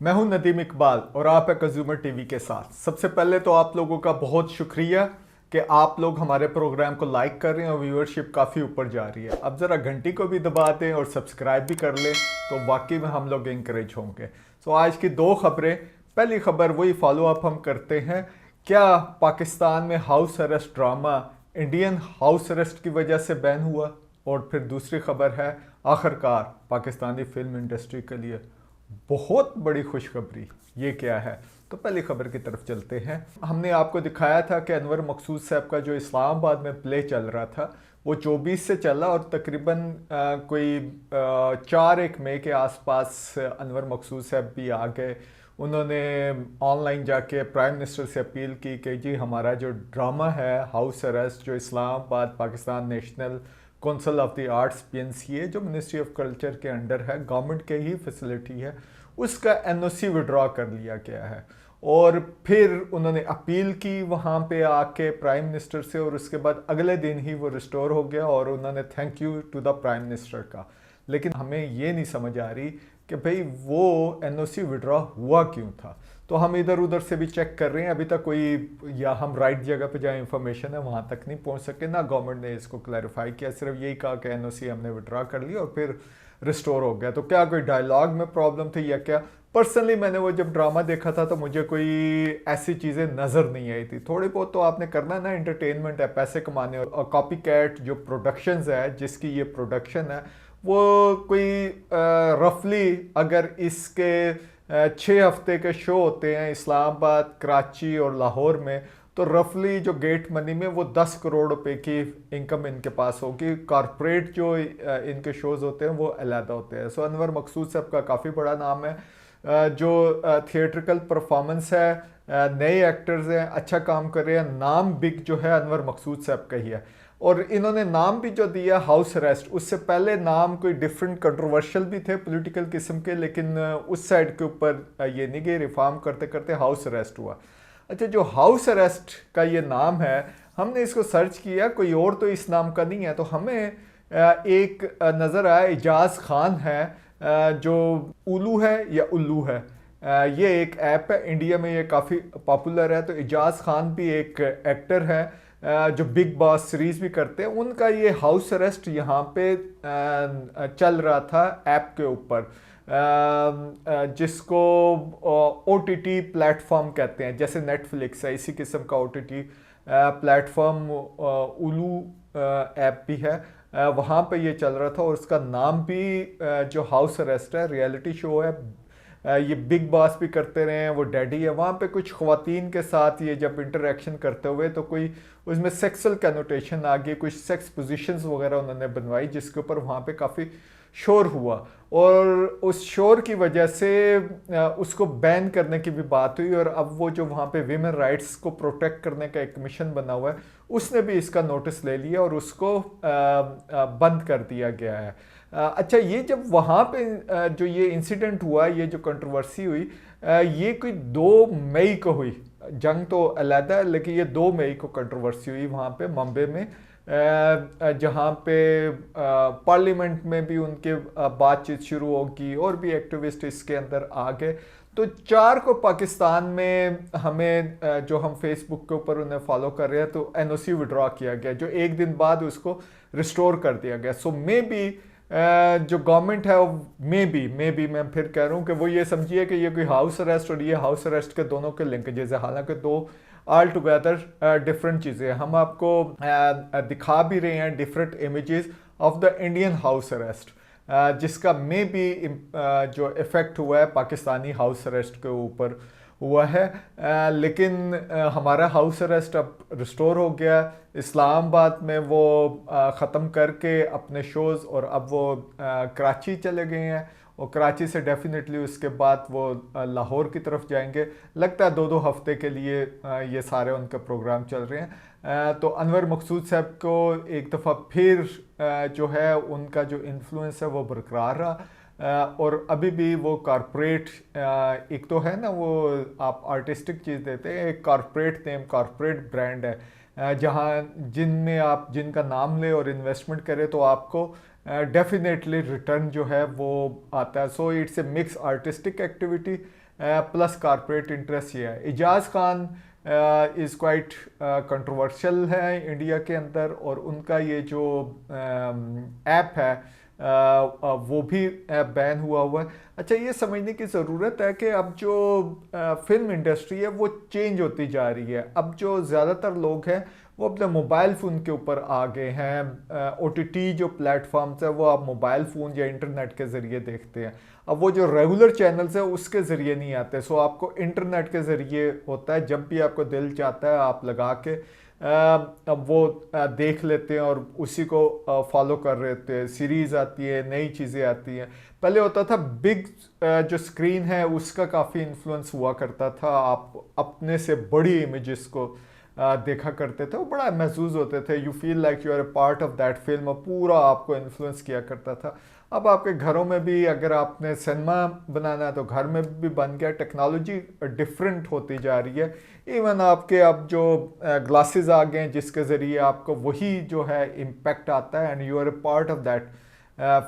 मैं हूं नदीम इकबाल और आप है कंज्यूमर टीवी के साथ। सबसे पहले तो आप लोगों का बहुत शुक्रिया कि आप लोग हमारे प्रोग्राम को लाइक कर रहे हैं और व्यूअरशिप काफ़ी ऊपर जा रही है। अब ज़रा घंटी को भी दबा दें और सब्सक्राइब भी कर लें तो वाकई में हम लोग इंकरेज होंगे। सो आज की दो खबरें। पहली खबर वही फॉलो अप हम करते हैं, क्या पाकिस्तान में house arrest drama Indian house arrest की वजह से बैन हुआ। और फिर दूसरी खबर है, आखिरकार पाकिस्तानी फिल्म इंडस्ट्री के लिए बहुत बड़ी खुशखबरी। ये क्या है? तो पहली खबर की तरफ चलते हैं। हमने आपको दिखाया था कि अनवर मकसूद साहब का जो इस्लामाबाद में प्ले चल रहा था वो 24 से चला और तकरीबन कोई 4-1 मई के आसपास अनवर मकसूद साहब भी आ गए। उन्होंने ऑनलाइन जाके प्राइम मिनिस्टर से अपील की कि जी हमारा जो ड्रामा है हाउस अरेस्ट, जो Islamabad Pakistan national council of the arts PNCA जो मिनिस्ट्री ऑफ कल्चर के अंडर है, गवर्नमेंट के ही फैसिलिटी है, उसका NOC विड्रॉ कर लिया गया है। और फिर उन्होंने अपील की वहाँ पे आके प्राइम मिनिस्टर से और उसके बाद अगले दिन ही वो रिस्टोर हो गया और उन्होंने thank you to the prime minister का। लेकिन हमें ये नहीं समझ आ रही कि भाई वो NOC विड्रॉ हुआ क्यों था। तो हम इधर उधर से भी चेक कर रहे हैं, अभी तक कोई, या हम राइट जगह पे जहाँ इंफॉर्मेशन है वहाँ तक नहीं पहुँच सके, ना गवर्नमेंट ने इसको क्लैरिफाई किया, सिर्फ यही कहा कि NOC हमने विड्रॉ कर लिया और फिर रिस्टोर हो गया। तो क्या कोई डायलॉग में प्रॉब्लम थी या क्या? पर्सनली मैंने वो जब ड्रामा देखा था तो मुझे कोई ऐसी चीज़ें नज़र नहीं आई थी। थोड़ी बहुत तो आपने करना है ना, एंटरटेनमेंट है, पैसे कमाने। और कॉपी कैट जो प्रोडक्शंस है, जिसकी ये प्रोडक्शन है, वो कोई रफली अगर इसके 6 हफ्ते के शो होते हैं इस्लामाबाद, कराची और लाहौर में, तो रफली जो गेट मनी में वो 10 करोड़ रुपए की इनकम इनके पास होगी। कॉरपोरेट जो इनके शोज़ होते हैं वो अलहदा होते हैं। सो अनवर मकसूद साहब का काफ़ी बड़ा नाम है। जो थिएट्रिकल परफॉर्मेंस है, नए एक्टर्स हैं, अच्छा काम कर रहे हैं, नाम बिग जो है अनवर मकसूद साहब का ही है। और इन्होंने नाम भी जो दिया हाउस अरेस्ट, उससे पहले नाम कोई डिफरेंट कंट्रोवर्शियल भी थे पॉलिटिकल किस्म के, लेकिन उस साइड के ऊपर ये नहीं गए, रिफॉर्म करते करते हाउस अरेस्ट हुआ। अच्छा, जो हाउस अरेस्ट का ये नाम है, हमने इसको सर्च किया, कोई और तो इस नाम का नहीं है। तो हमें एक नज़र आया, इजाज़ खान है, जो उल्लू है या उल्लू है, ये एक ऐप है, इंडिया में ये काफ़ी पॉपुलर है। तो इजाज़ खान भी एक एक्टर है जो बिग बॉस सीरीज़ भी करते हैं। उनका ये हाउस अरेस्ट यहाँ पे चल रहा था ऐप के ऊपर, जिसको OTT प्लेटफॉर्म कहते हैं, जैसे नेटफ्लिक्स है, इसी किस्म का OTT प्लेटफॉर्म उलू ऐप भी है। वहाँ पे ये चल रहा था और उसका नाम भी जो हाउस अरेस्ट है, रियलिटी शो है। ये बिग बॉस भी करते रहे हैं, वो डैडी है। वहाँ पे कुछ ख़वातीन के साथ ये जब इंटरेक्शन करते हुए तो कोई उसमें सेक्सुअल कैनोटेशन आ गई, कुछ सेक्स पोजीशंस वगैरह उन्होंने बनवाई, जिसके ऊपर वहाँ पे काफ़ी शोर हुआ। और उस शोर की वजह से उसको बैन करने की भी बात हुई। और अब वो जो वहाँ पे विमेन राइट्स को प्रोटेक्ट करने का एक कमीशन बना हुआ है, उसने भी इसका नोटिस ले लिया और उसको बंद कर दिया गया है। अच्छा, ये जब वहाँ पे जो ये इंसिडेंट हुआ, ये जो कंट्रोवर्सी हुई, ये कोई 2 मई को हुई। जंग तो अलहदा है, लेकिन ये 2 मई को कंट्रोवर्सी हुई वहाँ पे मुंबई में, जहाँ पे पार्लियामेंट में भी उनके बातचीत शुरू होगी और भी एक्टिविस्ट इसके अंदर आ गए। तो 4 को पाकिस्तान में हमें जो हम फेसबुक के ऊपर उन्हें फॉलो कर रहे हैं, तो NOC विड्रॉ किया गया, जो एक दिन बाद उसको रिस्टोर कर दिया गया। सो मे बी जो गवर्नमेंट है मे बी मैं फिर कह रहा हूँ कि वो ये समझिए कि ये कोई हाउस अरेस्ट और ये हाउस अरेस्ट के दोनों के लिंकेजेस है, हालांकि दो ऑल टुगेदर डिफरेंट चीज़ें। हम आपको दिखा भी रहे हैं different images of the Indian house arrest, जिसका मे बी जो इफ़ेक्ट हुआ है पाकिस्तानी हाउस अरेस्ट के ऊपर हुआ है। लेकिन हमारा हाउस अरेस्ट अब रिस्टोर हो गया। इस्लामाबाद में वो ख़त्म करके अपने शोज़ और अब वो कराची चले गए हैं और कराची से डेफिनेटली उसके बाद वो लाहौर की तरफ जाएंगे। लगता है 2-2 हफ्ते के लिए ये सारे उनके प्रोग्राम चल रहे हैं। तो अनवर मकसूद साहब को एक दफ़ा फिर जो है उनका जो इन्फ्लुएंस है वो बरकरार रहा। और अभी भी वो कॉरपोरेट, एक तो है ना वो आप आर्टिस्टिक चीज़ देते हैं, एक कॉरपोरेट नेम, कॉरपोरेट ब्रांड है, जहाँ जिनमें आप जिनका नाम ले और इन्वेस्टमेंट करें तो आपको डेफिनेटली रिटर्न जो है वो आता है। So it's a mix artistic activity plus corporate interest ये है। Ejaz Khan is quite controversial है इंडिया के अंदर, और उनका ये जो ऐप है वो भी बैन हुआ है। अच्छा, ये समझने की ज़रूरत है कि अब जो फिल्म इंडस्ट्री है वो चेंज होती जा रही है। अब जो ज़्यादातर लोग हैं वो अपने मोबाइल फ़ोन के ऊपर आ गए हैं। ओटीटी जो प्लेटफॉर्म्स है वो आप मोबाइल फ़ोन या इंटरनेट के ज़रिए देखते हैं। अब वो जो रेगुलर चैनल्स है उसके ज़रिए नहीं आते, सो आपको इंटरनेट के ज़रिए होता है। जब भी आपको दिल चाहता है आप लगा के अब वो देख लेते हैं और उसी को फॉलो कर रहे होते हैं। सीरीज़ आती है, नई चीज़ें आती हैं। पहले होता था बिग जो स्क्रीन है उसका काफ़ी इन्फ्लुएंस हुआ करता था, आप अपने से बड़ी इमेजेस को देखा करते थे, वो बड़ा महसूस होते थे। You feel like you are a part of that film, पूरा आपको इन्फ्लुएंस किया करता था। अब आपके घरों में भी अगर आपने सिनेमा बनाना है तो घर में भी बन गया। टेक्नोलॉजी डिफरेंट होती जा रही है। इवन आपके अब जो ग्लासेस आ गए हैं जिसके ज़रिए आपको वही जो है इम्पेक्ट आता है and you are a part of that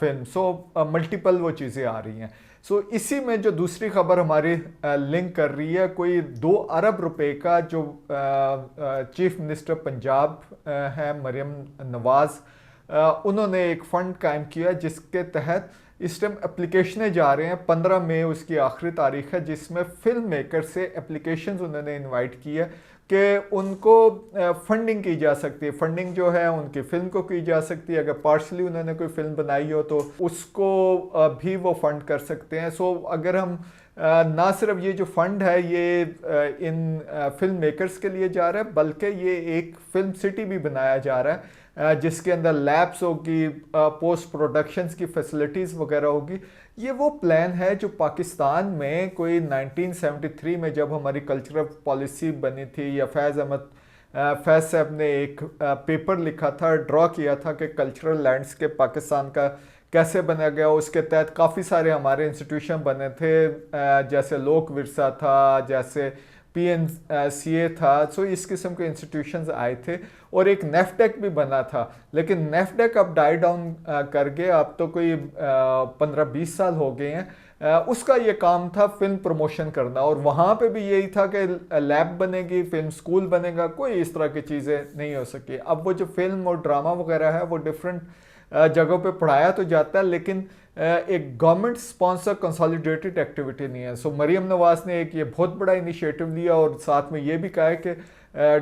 film. So multiple वो चीज़ें आ रही हैं। सो इसी में जो दूसरी खबर हमारी लिंक कर रही है, कोई 2 अरब रुपए का जो चीफ मिनिस्टर पंजाब है मरियम नवाज़, उन्होंने एक फ़ंड कायम किया जिसके तहत इस टाइम एप्लीकेशनें जा रहे हैं। 15 मई उसकी आखिरी तारीख है, जिसमें फिल्म मेकर से एप्लीकेशंस उन्होंने इनवाइट की है कि उनको फंडिंग की जा सकती है। फंडिंग जो है उनकी फ़िल्म को की जा सकती है। अगर पार्शली उन्होंने कोई फ़िल्म बनाई हो तो उसको भी वो फंड कर सकते हैं। सो अगर हम ना सिर्फ ये जो फंड है ये इन फिल्म मेकर्स के लिए जा रहा है, बल्कि ये एक फिल्म सिटी भी बनाया जा रहा है जिसके अंदर लैब्स होगी, पोस्ट प्रोडक्शंस की फैसिलिटीज़ वगैरह होगी। ये वो प्लान है जो पाकिस्तान में कोई 1973 में जब हमारी कल्चरल पॉलिसी बनी थी, या फैज़ साहब ने एक पेपर लिखा था, ड्रॉ किया था कि कल्चरल लैंडस्केप पाकिस्तान का कैसे बना गया। उसके तहत काफ़ी सारे हमारे इंस्टीट्यूशन बने थे, जैसे लोक विरसा था, जैसे PNCA था। सो इस किस्म के इंस्टीट्यूशंस आए थे और एक नेफ्टेक भी बना था, लेकिन नेफ्टेक अब डाई डाउन कर गए। अब तो कोई 15-20 साल हो गए हैं। उसका ये काम था फिल्म प्रमोशन करना, और वहाँ पे भी यही था कि लैब बनेगी, फिल्म स्कूल बनेगा, कोई इस तरह की चीज़ें नहीं हो सकी। अब वो जो फिल्म और ड्रामा वगैरह है वो डिफरेंट जगहों पे पढ़ाया तो जाता है, लेकिन एक गवर्नमेंट स्पॉन्सर कंसोलिडेटेड एक्टिविटी नहीं है। सो मरियम नवाज ने एक ये बहुत बड़ा इनिशिएटिव लिया और साथ में ये भी कहा है कि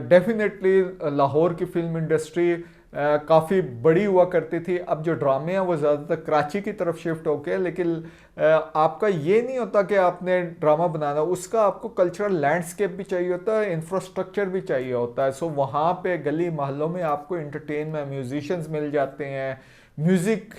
डेफिनेटली लाहौर की फिल्म इंडस्ट्री काफ़ी बड़ी हुआ करती थी। अब जो ड्रामे हैं वो ज़्यादातर कराची की तरफ शिफ्ट हो गए, लेकिन आपका ये नहीं होता कि आपने ड्रामा बनाना, उसका आपको कल्चरल लैंडस्केप भी चाहिए होता है, इंफ्रास्ट्रक्चर भी चाहिए होता है। सो वहाँ पे गली मोहल्लों में आपको इंटरटेनमेंट म्यूजिशियंस मिल जाते हैं, म्यूज़िक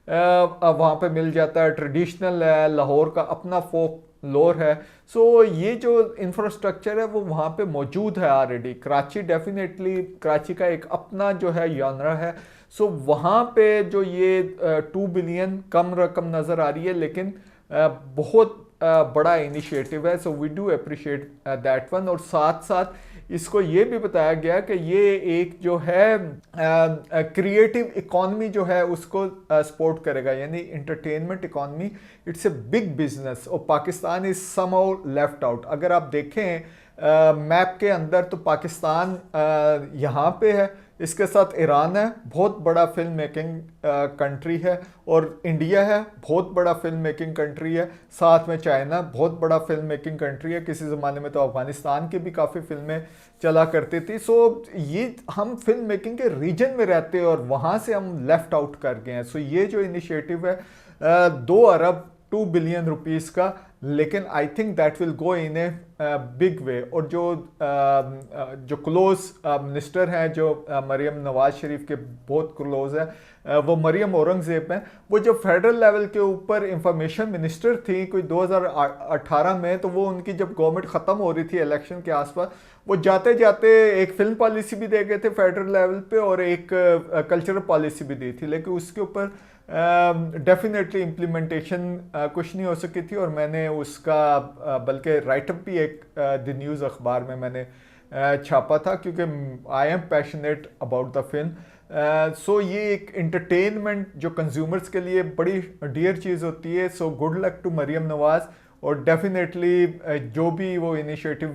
वहाँ पे मिल जाता है, ट्रेडिशनल है, लाहौर का अपना फोक लोर है। सो ये जो इंफ्रास्ट्रक्चर है वो वहाँ पे मौजूद है ऑलरेडी। कराची डेफिनेटली, कराची का एक अपना जो है यानरा है। सो वहाँ पे जो ये 2 बिलियन कम रकम नज़र आ रही है, लेकिन बहुत बड़ा इनिशिएटिव है। So we do appreciate that one. और साथ साथ इसको ये भी बताया गया कि ये एक जो है क्रिएटिव इकॉनमी जो है उसको सपोर्ट करेगा, यानी entertainment economy it's a big business, और Pakistan is somehow left out. अगर आप देखें मैप के अंदर तो पाकिस्तान यहाँ पे है, इसके साथ ईरान है, बहुत बड़ा फिल्म मेकिंग कंट्री है, और इंडिया है, बहुत बड़ा फिल्म मेकिंग कंट्री है, साथ में चाइना बहुत बड़ा फिल्म मेकिंग कंट्री है। किसी ज़माने में तो अफगानिस्तान की भी काफ़ी फिल्में चला करती थी। सो ये हम फिल्म मेकिंग के रीजन में रहते हैं और वहाँ से हम लेफ्ट आउट कर गए हैं। सो ये जो इनिशिएटिव है 2 अरब 2 बिलियन रुपीस का, लेकिन I think that will go in a big way. और जो क्लोज मिनिस्टर हैं जो मरियम नवाज शरीफ के बहुत क्लोज है, वो मरियम औरंगज़ेब हैं। वो जो फेडरल लेवल के ऊपर इंफॉर्मेशन मिनिस्टर थी कोई 2018 में, तो वो उनकी जब गवर्नमेंट ख़त्म हो रही थी इलेक्शन के आसपास, वो जाते जाते एक फिल्म पॉलिसी भी दे गए थे फेडरल लेवल पे और एक कल्चरल पॉलिसी भी दी थी, लेकिन उसके ऊपर डेफिनेटली इम्प्लीमेंटेशन कुछ नहीं हो सकी थी। और मैंने उसका बल्कि राइटअप भी एक द न्यूज़ अखबार में मैंने छापा था, क्योंकि I am passionate about the film. So ये एक एंटरटेनमेंट जो कंज्यूमर्स के लिए बड़ी डियर चीज़ होती है। So good luck to Maryam Nawaz, और डेफिनेटली जो भी वो इनिशिएटिव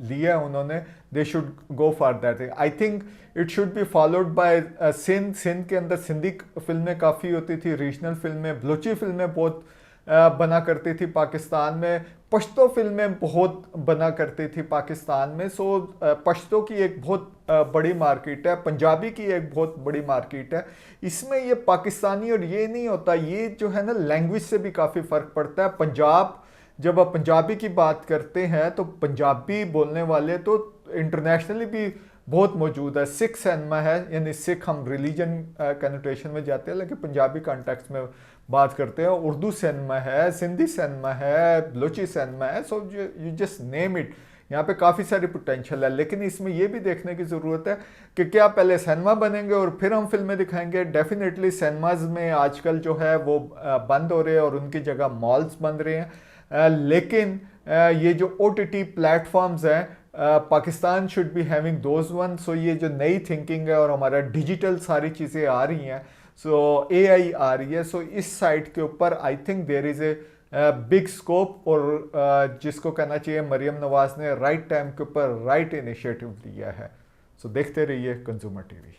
लिया उन्होंने, they should go for that. I think it should be followed by Sindh के अंदर सिंधी फिल्में काफ़ी होती थी, रीजनल फिल्में, बलोची फिल्में बहुत बना करती थी पाकिस्तान में, पश्तो फिल्में बहुत बना करती थी पाकिस्तान में। सो पश्तो की एक बहुत बड़ी मार्केट है, पंजाबी की एक बहुत बड़ी मार्केट है। इसमें ये पाकिस्तानी और ये नहीं होता, ये जो है ना लैंग्वेज से भी काफ़ी फ़र्क पड़ता है। पंजाब, जब आप पंजाबी की बात करते हैं तो पंजाबी बोलने वाले तो इंटरनेशनली भी बहुत मौजूद है। सिख सिनेमा है, यानी सिख हम रिलीजन कनोटेशन में जाते हैं, लेकिन पंजाबी कॉन्टेक्स्ट में बात करते हैं। उर्दू सिनेमा है, सिंधी सिनेमा है, बलोची सिनेमा है, so you just name it. यहाँ पे काफ़ी सारी पोटेंशियल है, लेकिन इसमें यह भी देखने की ज़रूरत है कि क्या पहले सिनेमा बनेंगे और फिर हम फिल्में दिखाएंगे। डेफिनेटली सिनेमाज में आजकल जो है वो बंद हो रहे हैं और उनकी जगह मॉल्स बन रहे हैं। लेकिन ये जो OTT प्लेटफॉर्म्स हैं, Pakistan should be having those one. So ये जो नई थिंकिंग है और हमारा डिजिटल सारी चीज़ें आ रही हैं, सो AI आ रही है, सो इस साइड के ऊपर I think there is a big scope. और जिसको कहना चाहिए मरियम नवाज ने राइट टाइम के ऊपर राइट इनिशिएटिव लिया है। सो देखते रहिए कंज्यूमर TV।